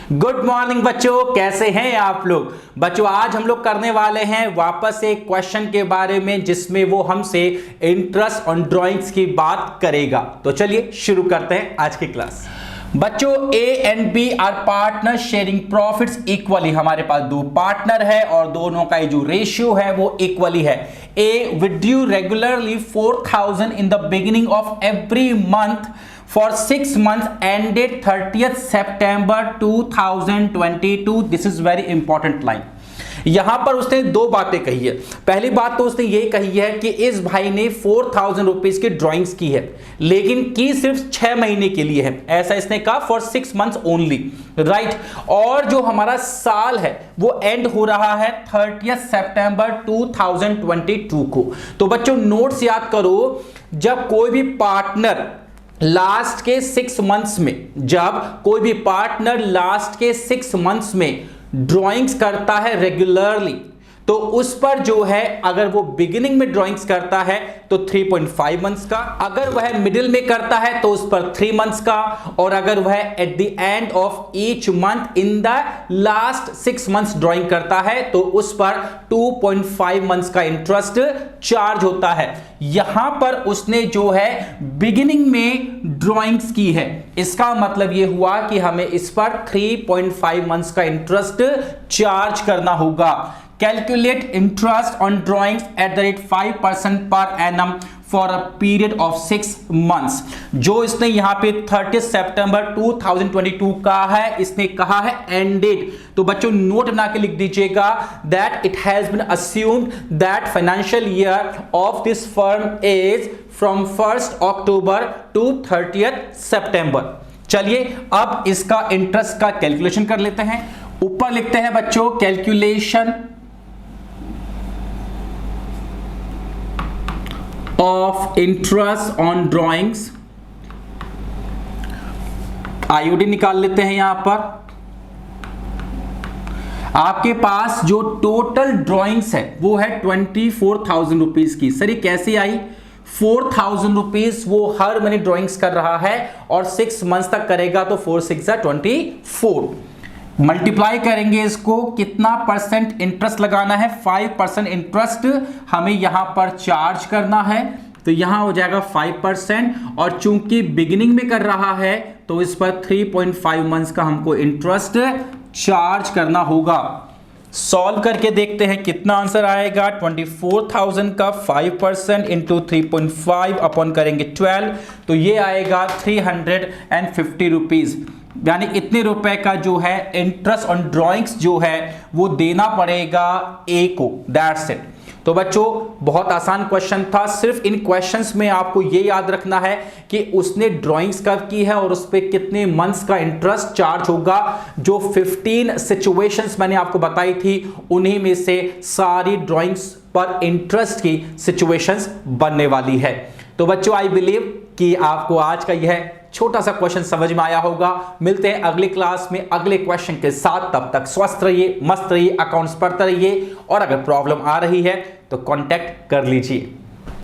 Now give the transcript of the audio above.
Good morning बच्चों, कैसे हैं आप लोग। बच्चों आज हम लोग करने वाले हैं वापस एक क्वेश्चन के बारे में जिसमें वो हमसे इंटरेस्ट ऑन ड्राइंग्स की बात करेगा। तो चलिए शुरू करते हैं आज की क्लास। बच्चों A and B are partner sharing profits equally. हमारे पास दो पार्टनर है और दोनों का जो रेशियो है वो इक्वली है। A will do regularly 4000 in the beginning of every month for 6 months ended 30th September 2022. This is very important line. यहां पर उसने दो बातें कही है। पहली बात तो उसने ये कही है कि इस भाई ने 4000 रुपीज की ड्राइंग्स की है, लेकिन की सिर्फ 6 महीने के लिए है। ऐसा इसने कहा फॉर 6 months ओनली, राइट। और जो हमारा साल है वो एंड हो रहा है 30th September 2022 को। तो बच्चों नोट्स याद करो, जब कोई भी पार्टनर लास्ट के 6 मंथ्स में, जब कोई भी पार्टनर लास्ट के 6 मंथ्स में ड्राइंग्स करता है रेगुलरली, तो उस पर जो है अगर वो बिगिनिंग में ड्राइंग्स करता है तो 3.5 मंथ्स का, अगर वह मिडिल में करता है तो उस पर 3 मंथ्स का, और अगर वह at the end of each month in the last 6 months drawing करता है तो उस पर 2.5 मंथ्स का इंटरेस्ट चार्ज होता है। यहां पर उसने जो है बिगिनिंग में ड्राइंग्स की है, इसका मतलब यह हुआ कि हमें इस पर 3.5 मंथ्स का इंटरेस्ट चार्ज करना होगा। Calculate interest on drawings at the rate 5% per annum for a period of 6 months। जो इसने यहाँ पे 30 सितंबर 2022 का है, इसने कहा है ended। तो बच्चों नोट बना के लिख दीजिएगा that it has been assumed that financial year of this firm is from 1st October to 30th September। चलिए अब इसका इंटरेस्ट का कैलकुलेशन कर लेते हैं। ऊपर लिखते हैं बच्चों calculation of interest on drawings. IOD निकाल लेते हैं। यहां पर आपके पास जो टोटल ड्राइंग्स है वो है 24,000 रुपीज की। सर ये कैसे आई? 4,000 रुपीज वो हर महीने ड्राइंग्स कर रहा है और 6 मंथ्स तक करेगा, तो 4 6 24। मल्टीप्लाई करेंगे इसको, कितना परसेंट इंटरेस्ट लगाना है? 5% इंटरेस्ट हमें यहां पर चार्ज करना है, तो यहां हो जाएगा 5%। और चूंकि बिगिनिंग में कर रहा है तो इस पर 3.5 मंथ्स का हमको इंटरेस्ट चार्ज करना होगा। सॉल्व करके देखते हैं कितना आंसर आएगा। 24,000 का 5% इंटू 3.5 अपॉन करेंगे 12, तो ये आएगा 350 रुपीज, यानी इतने रुपए का जो है इंटरेस्ट ऑन ड्राइंग्स जो है वो देना पड़ेगा ए को। That's it. तो बच्चों बहुत आसान क्वेश्चन था। सिर्फ इन क्वेश्चंस में आपको ये याद रखना है कि उसने ड्राइंग्स कब की है और उस पर कितने मंथ्स का इंटरेस्ट चार्ज होगा। जो 15 सिचुएशंस मैंने आपको बताई थी उन्हीं में से सारी ड्राइंग्स पर इंटरेस्ट की सिचुएशंस बनने वाली है। तो बच्चों आई बिलीव कि आपको आज का यह छोटा सा क्वेश्चन समझ में आया होगा। मिलते हैं अगली क्लास में अगले क्वेश्चन के साथ। तब तक स्वस्थ रहिए, मस्त रहिए, अकाउंट्स पढ़ते रहिए, और अगर प्रॉब्लम आ रही है तो कांटेक्ट कर लीजिए।